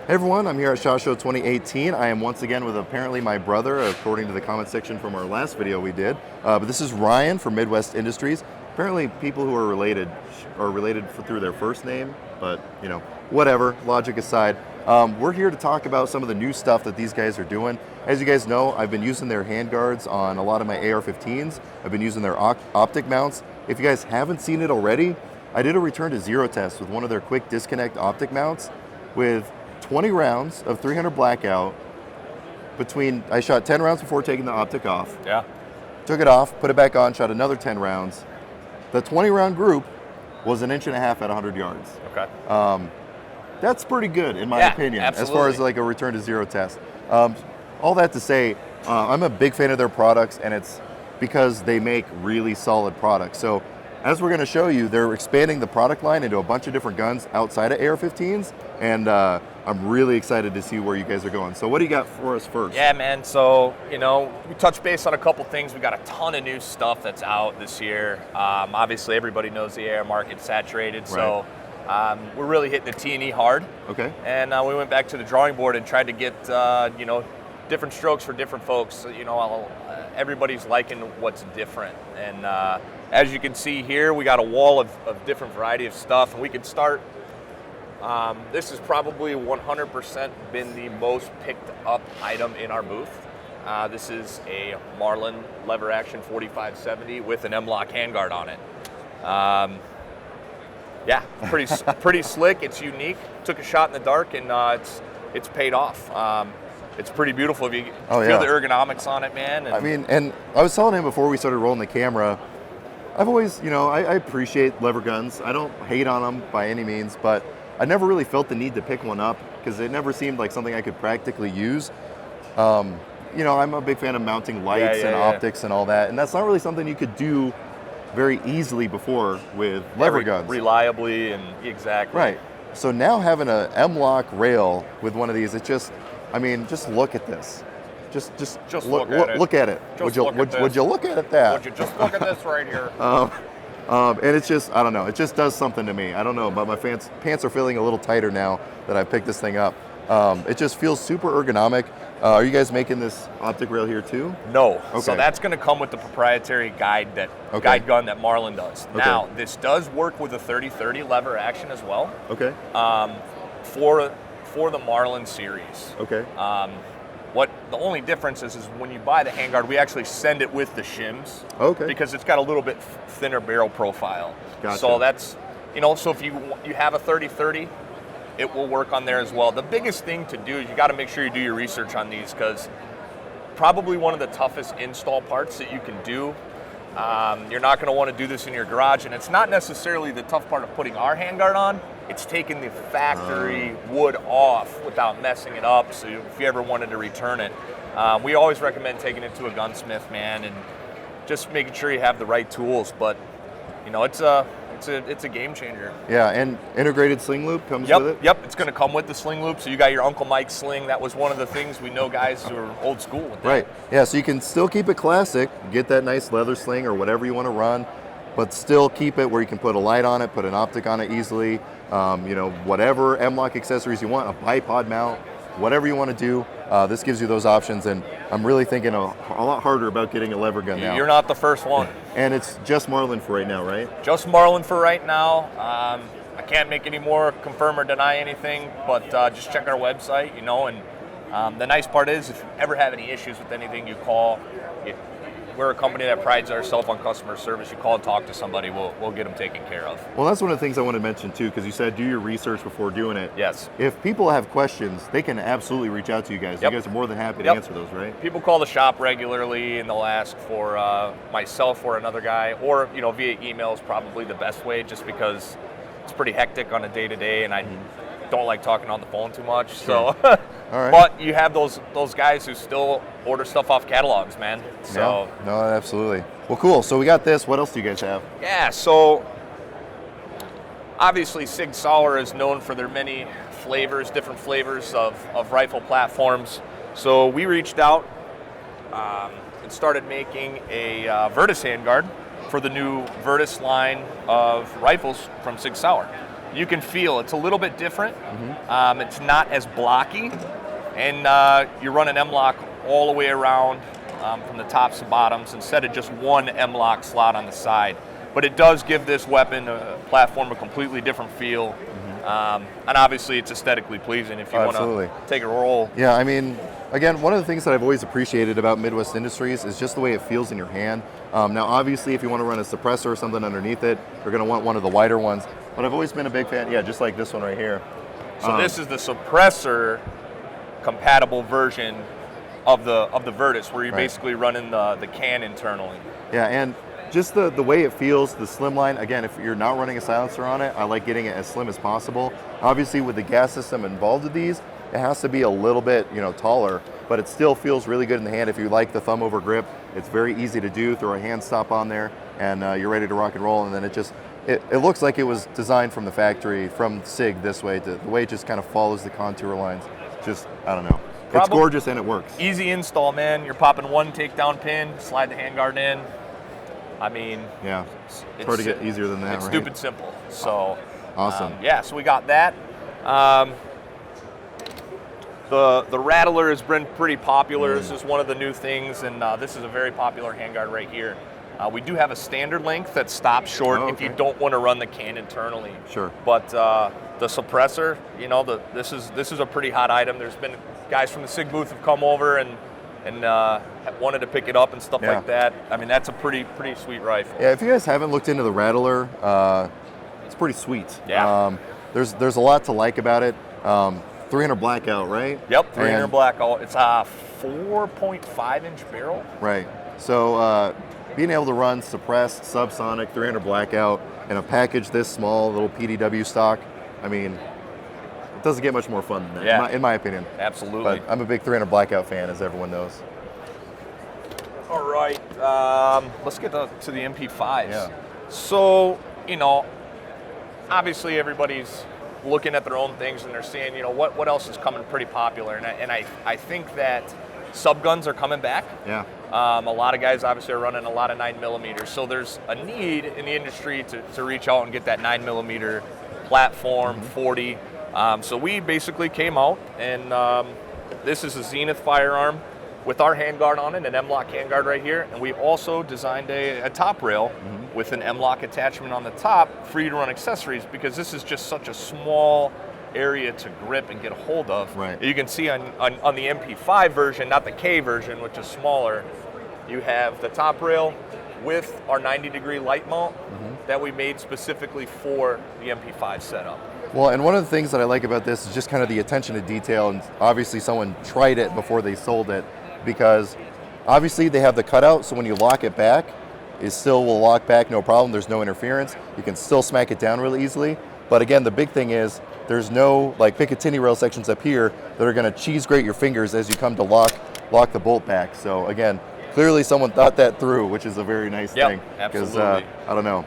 Hey everyone, I'm here at SHOT Show 2018. I am once again with apparently my brother, according to the comment section from our last video we did. But this is Ryan from Midwest Industries. Apparently people who are related through their first name, but you know, whatever, logic aside. We're here to talk about some of the new stuff that these guys are doing. As you guys know, I've been using their handguards on a lot of my AR-15s. I've been using their Optic Mounts. If you guys haven't seen it already, I did a return to zero test with one of their quick disconnect Optic Mounts with 20 rounds of 300 blackout I shot 10 rounds before taking the optic off. Yeah. Took it off, put it back on, shot another 10 rounds. The 20 round group was 1.5 inches at 100 yards. Okay. That's pretty good in my opinion, absolutely. as far as like a return to zero test. All that to say, I'm a big fan of their products, and it's because they make really solid products. So as we're gonna show you, they're expanding the product line into a bunch of different guns outside of AR-15s, and I'm really excited to see where you guys are going. So what do you got for us first? Yeah, man, so, you know, we touched base on a couple things. We got a ton of new stuff that's out this year. Obviously, everybody knows the AR market's saturated, so we're really hitting the T&E hard. Okay. And we went back to the drawing board and tried to get, you know, different strokes for different folks. You know, everybody's liking what's different. And as you can see here, we got a wall of different variety of stuff, and we could start. This has probably 100% been the most picked up item in our booth. This is a Marlin lever action 4570 with an M-LOK handguard on it. Yeah, pretty slick. It's unique. Took a shot in the dark, and it's paid off. It's pretty beautiful if you feel the ergonomics on it, man. I mean, and I was telling him before we started rolling the camera, I've always, you know, I appreciate lever guns. I don't hate on them by any means, but I never really felt the need to pick one up because it never seemed like something I could practically use. You know, I'm a big fan of mounting lights and optics and all that, and that's not really something you could do very easily before with lever guns. Reliably and exactly. Right. So now having a M-LOK rail with one of these, it just, I mean, just look at this. Just look at it. Look at it. Would you look at it that? Would you just look at this right here? And it's just, I don't know, it just does something to me. I don't know, but my pants are feeling a little tighter now that I picked this thing up. It just feels super ergonomic. Are you guys making this optic rail here too? No. Okay. So that's going to come with the proprietary guide gun that Marlin does. Okay. Now, this does work with a 30-30 lever action as well. Okay. For the Marlin series. Okay. What the only difference is when you buy the handguard, we actually send it with the shims. Okay. Because it's got a little bit thinner barrel profile. Gotcha. So that's, you know, so if you have a 30-30, it will work on there as well. The biggest thing to do is you got to make sure you do your research on these, because probably one of the toughest install parts that you can do. You're not going to want to do this in your garage, and it's not necessarily the tough part of putting our handguard on. It's taking the factory wood off without messing it up. So if you ever wanted to return it, we always recommend taking it to a gunsmith, man, and just making sure you have the right tools. But you know, it's a game changer. Yeah, and integrated Sling Loop comes with it? Yep, it's going to come with the Sling Loop. So you got your Uncle Mike sling. That was one of the things we know guys who are old school with that. Right, yeah, so you can still keep it classic, get that nice leather sling or whatever you want to run, but still keep it where you can put a light on it, put an optic on it easily, you know, whatever M-LOK accessories you want, a bipod mount, whatever you want to do. This gives you those options, and I'm really thinking a lot harder about getting a lever gun now. You're not the first one. And it's just Marlin for right now, right? Just Marlin for right now. I can't make any more confirm or deny anything, but just check our website, you know, and the nice part is if you ever have any issues with anything, you call. We're a company that prides ourselves on customer service. You call and talk to somebody, we'll get them taken care of. Well, that's one of the things I want to mention too, because you said do your research before doing it. Yes. If people have questions, they can absolutely reach out to you guys. You guys are more than happy to answer those, right? People call the shop regularly and they'll ask for myself or another guy, or you know, via email is probably the best way, just because it's pretty hectic on a day-to-day, and I don't like talking on the phone too much. Sure. So. All right. But you have those guys who still order stuff off catalogs, man. So no, absolutely. Well, cool. So we got this. What else do you guys have? Yeah. So obviously, Sig Sauer is known for their many flavors, different flavors of rifle platforms. So we reached out and started making a Virtus handguard for the new Virtus line of rifles from Sig Sauer. you can feel it's a little bit different. It's not as blocky, and you run an M-lock all the way around from the tops to bottoms instead of just one M-lock slot on the side. But it does give this weapon platform a completely different feel, and obviously it's aesthetically pleasing if you want to take a roll. Yeah, I mean, again, one of the things that I've always appreciated about Midwest Industries is just the way it feels in your hand. Now, obviously, if you want to run a suppressor or something underneath it, you're going to want one of the wider ones. But I've always been a big fan, yeah, just like this one right here. So this is the suppressor compatible version of the Virtus, where you're basically running the can internally. Yeah, and just the way it feels, the slimline, again, if you're not running a silencer on it, I like getting it as slim as possible. Obviously, with the gas system involved with these, it has to be a little bit, taller, but it still feels really good in the hand. If you like the thumb over grip, it's very easy to do. Throw a hand stop on there, and you're ready to rock and roll. And then it looks like it was designed from the factory, from SIG this way. The way it just kind of follows the contour lines. Just, I don't know. It's gorgeous and it works. Easy install, man. You're popping one takedown pin, slide the handguard in. I mean, yeah, it's hard to get easier than that. It's stupid simple. So awesome. Yeah, so we got that. The Rattler has been pretty popular. This is one of the new things, and this is a very popular handguard right here. We do have a standard length that stops short if you don't want to run the can internally. Sure. But the suppressor, this is a pretty hot item. There's been guys from the SIG booth have come over and wanted to pick it up and stuff like that. I mean, that's a pretty sweet rifle. Yeah, if you guys haven't looked into the Rattler, it's pretty sweet. Yeah. There's a lot to like about it. 300 blackout, right? Yep, 300 blackout. It's a 4.5-inch barrel. Right. So being able to run suppressed, subsonic, 300 blackout in a package this small, little PDW stock, I mean, it doesn't get much more fun than that, yeah. in my opinion. Absolutely. But I'm a big 300 blackout fan, as everyone knows. All right, let's get to the MP5s. Yeah. So, obviously everybody's looking at their own things and they're seeing, what else is coming pretty popular. And I think that subguns are coming back. Yeah. A lot of guys obviously are running a lot of 9mm. So there's a need in the industry to reach out and get that 9mm platform, 40. So we basically came out and this is a Zenith firearm with our handguard on it, an M-lock handguard right here, and we also designed a top rail with an M-lock attachment on the top for you to run accessories, because this is just such a small area to grip and get a hold of. Right. You can see on the MP5 version, not the K version, which is smaller, you have the top rail with our 90-degree light mount that we made specifically for the MP5 setup. Well, and one of the things that I like about this is just kind of the attention to detail, and obviously someone tried it before they sold it, because obviously they have the cutout, so when you lock it back, it still will lock back, no problem. There's no interference. You can still smack it down really easily. But again, the big thing is there's no Picatinny rail sections up here that are going to cheese grate your fingers as you come to lock the bolt back. So again, clearly someone thought that through, which is a very nice thing. Absolutely. I don't know.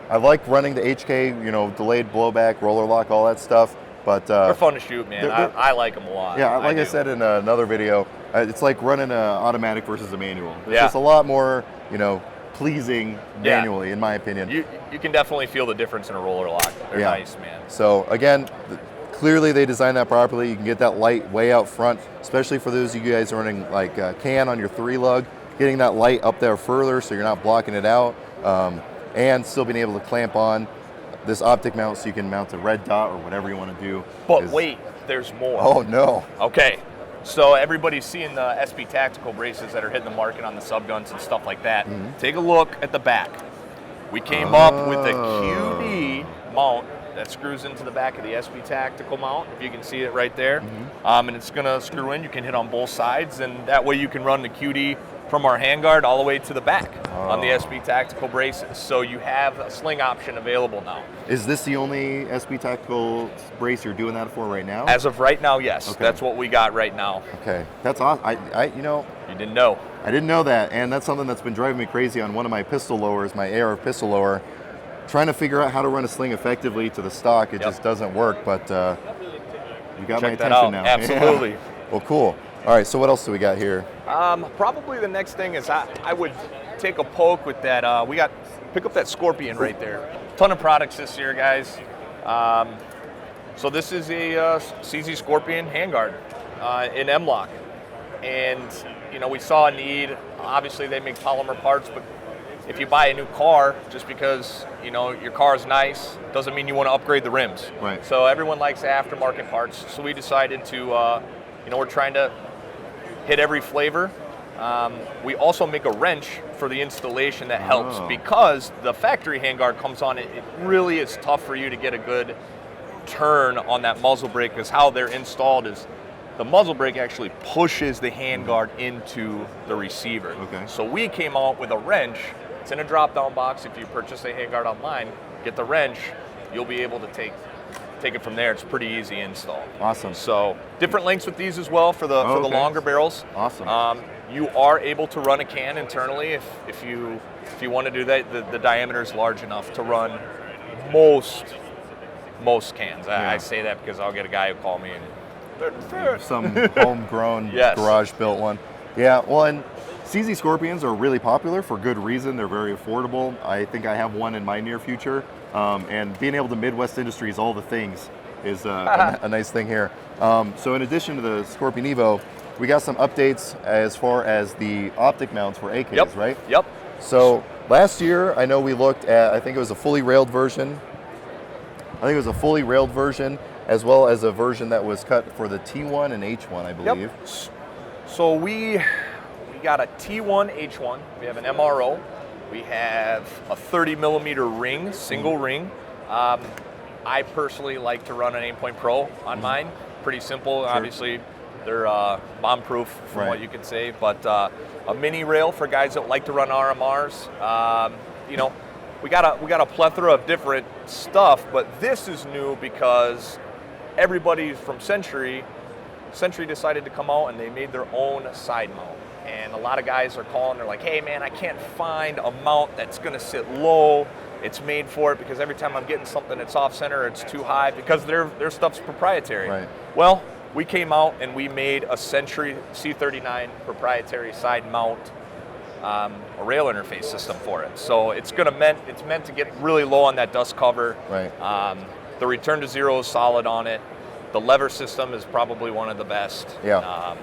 I like running the HK, delayed blowback, roller lock, all that stuff. But they're fun to shoot, man. I like them a lot. Yeah, like I said in another video, it's like running an automatic versus a manual. It's just a lot more, pleasing manually, in my opinion. You can definitely feel the difference in a roller lock. They're nice, man. So again, clearly they designed that properly. You can get that light way out front, especially for those of you guys running can on your 3-lug, getting that light up there further so you're not blocking it out, and still being able to clamp on this optic mount so you can mount a red dot or whatever you want to do. But wait, there's more. Oh no. Okay, so everybody's seeing the SP tactical braces that are hitting the market on the subguns and stuff like that. Take a look at the back. We came up with a QD mount that screws into the back of the SP tactical mount, if you can see it right there. And it's gonna screw in, you can hit on both sides, and that way you can run the QD from our handguard all the way to the back on the SP tactical braces. So you have a sling option available now. Is this the only SP tactical brace you're doing that for right now? As of right now, yes. Okay. That's what we got right now. Okay, that's awesome. You didn't know. I didn't know that, and that's something that's been driving me crazy on one of my pistol lowers, my AR pistol lower. Trying to figure out how to run a sling effectively to the stock, it just doesn't work, but you got my attention now. Absolutely. Yeah. Well, cool. All right, so what else do we got here? Probably the next thing is I would take a poke with that. Pick up that Scorpion right there. Ton of products this year, guys. So this is a CZ Scorpion handguard in M-Lock. And, you know, we saw a need. Obviously, they make polymer parts, but if you buy a new car, just because, you know, your car is nice, doesn't mean you want to upgrade the rims. Right. So everyone likes aftermarket parts. So we decided to, you know, we're trying to hit every flavor. We also make a wrench for the installation that helps because the factory handguard comes on, it really is tough for you to get a good turn on that muzzle brake, because how they're installed is the muzzle brake actually pushes the handguard into the receiver. Okay. So we came out with a wrench. It's in a drop-down box. If you purchase a handguard online, get the wrench, you'll be able to take it from there. It's pretty easy install. Awesome. So different lengths with these as well for the longer barrels. Awesome. You are able to run a can internally if you want to do that. The diameter is large enough to run most cans. Yeah. I say that because I'll get a guy who call me and Some homegrown Yes. garage built one. Yeah, well, and CZ Scorpions are really popular for good reason. They're very affordable. I think I have one in my near future. And being able to Midwest Industries all the things is a nice thing here. So in addition to the Scorpion Evo, we got some updates as far as the optic mounts for AKs, right? Yep. So last year, I know we looked at, I think it was a fully railed version. As well as a version that was cut for the T1 and H1, I believe. Yep. So we got a T1 H1. We have an MRO. We have a 30 millimeter ring, single ring. I personally like to run an Aimpoint Pro on mine. Pretty simple. Sure. Obviously, they're bomb-proof from Right. what you can say. But a mini rail for guys that like to run RMRs. You know, we got a plethora of different stuff, but this is new because everybody from Century decided to come out and they made their own side mount. And a lot of guys are calling, they're like, hey man, I can't find a mount that's gonna sit low. It's made for it, because every time I'm getting something that's off center, it's too high, because their stuff's proprietary. Right. Well, we came out and we made a Century C39 proprietary side mount, a rail interface system for it. So it's meant to get really low on that dust cover. Right. The return to zero is solid on it. The lever system is probably one of the best. Yeah.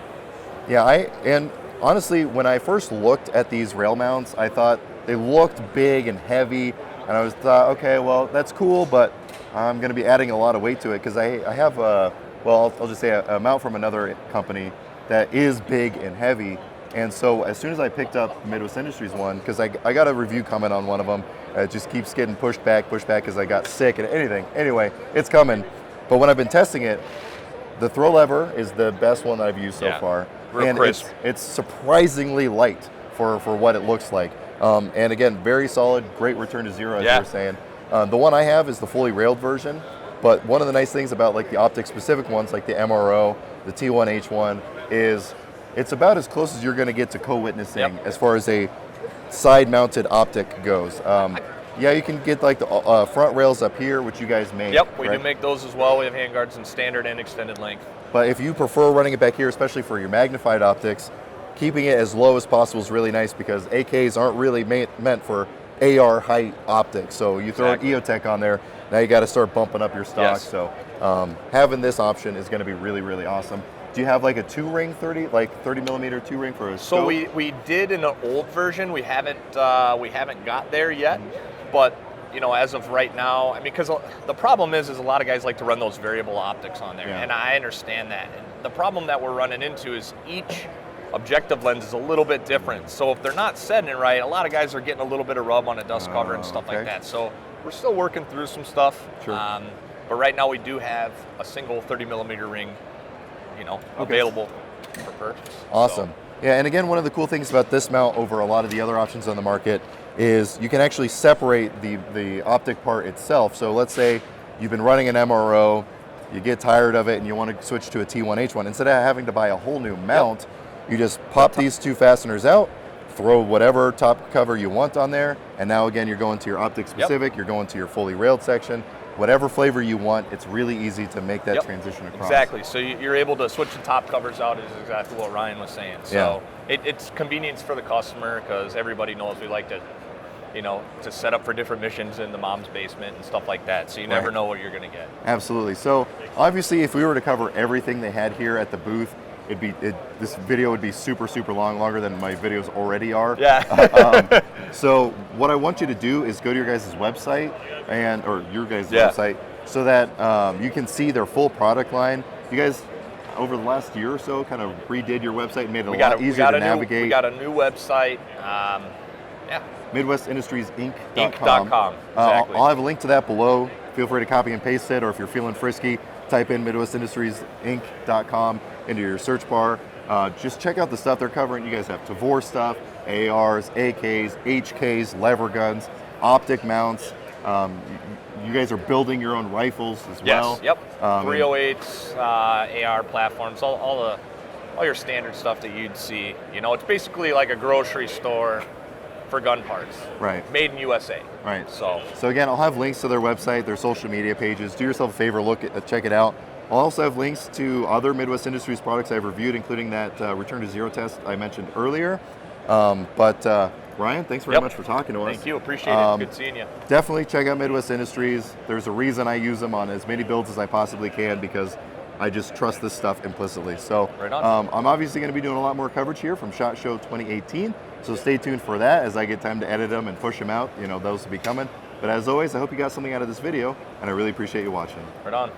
And honestly, when I first looked at these rail mounts, I thought they looked big and heavy, and I thought, okay, well, that's cool, but I'm going to be adding a lot of weight to it, because I have I'll just say a mount from another company that is big and heavy. And so as soon as I picked up Midwest Industries one, because I got a review comment on one of them, it just keeps getting pushed back because I got sick and anything. Anyway, it's coming. But when I've been testing it, the throw lever is the best one that I've used so far. Real and crisp. it's surprisingly light for what it looks like. And again, very solid, great return to zero, as you were saying. The one I have is the fully railed version. But one of the nice things about like the optic specific ones, like the MRO, the T1, H1, is it's about as close as you're going to get to co-witnessing as far as a side-mounted optic goes. Yeah, you can get like the front rails up here, which you guys make. Yep, we do make those as well. We have handguards in standard and extended length. But if you prefer running it back here, especially for your magnified optics, keeping it as low as possible is really nice, because AKs aren't really meant for AR height optics. So you throw an EOTech on there, now you got to start bumping up your stock. Yes. So having this option is going to be really, really awesome. Do you have like a 2-ring 30 millimeter 2-ring for a scope? So we did in an old version. We haven't got there yet, but you know, as of right now, I mean, because the problem is a lot of guys like to run those variable optics on there, and I understand that. And the problem that we're running into is each objective lens is a little bit different. So if they're not setting it right, a lot of guys are getting a little bit of rub on a dust cover and stuff like that. So we're still working through some stuff. Sure. But right now we do have a single 30 millimeter ring, available for purchase. Awesome. So. Yeah, and again, one of the cool things about this mount over a lot of the other options on the market is you can actually separate the optic part itself. So let's say you've been running an MRO, you get tired of it and you want to switch to a T1H1. Instead of having to buy a whole new mount, you just pop these two fasteners out, throw whatever top cover you want on there, and now again you're going to your optic specific, you're going to your fully railed section, whatever flavor you want. It's really easy to make that transition across. Exactly. So you're able to switch the top covers out, is exactly what Ryan was saying. So it's convenience for the customer, because everybody knows we like to you know, to set up for different missions in the mom's basement and stuff like that. So you never know what you're going to get. Absolutely. So obviously, if we were to cover everything they had here at the booth, this video would be super, super long, longer than my videos already are. Yeah. So what I want you to do is go to your guys' website or your guys' website so that you can see their full product line. You guys, over the last year or so, kind of redid your website and made it a lot easier to navigate. We got a new website. MidwestIndustriesInc.com. Exactly. I'll have a link to that below. Feel free to copy and paste it, or if you're feeling frisky, type in MidwestIndustriesInc.com into your search bar. Just check out the stuff they're covering. You guys have Tavor stuff, ARs, AKs, HKs, lever guns, optic mounts. You guys are building your own rifles as well. Yes, yep. 308s, AR platforms, all your standard stuff that you'd see. You know, it's basically like a grocery store for gun parts. Right. Made in USA. Right. So again, I'll have links to their website, their social media pages. Do yourself a favor, check it out. I'll also have links to other Midwest Industries products I've reviewed, including that Return to Zero test I mentioned earlier. Ryan, thanks very much for talking to us. Thank you, appreciate it. Good seeing you. Definitely check out Midwest Industries. There's a reason I use them on as many builds as I possibly can, because I just trust this stuff implicitly. So right on. I'm obviously going to be doing a lot more coverage here from SHOT Show 2018. So stay tuned for that as I get time to edit them and push them out. You know, those will be coming. But as always, I hope you got something out of this video, and I really appreciate you watching. Right on.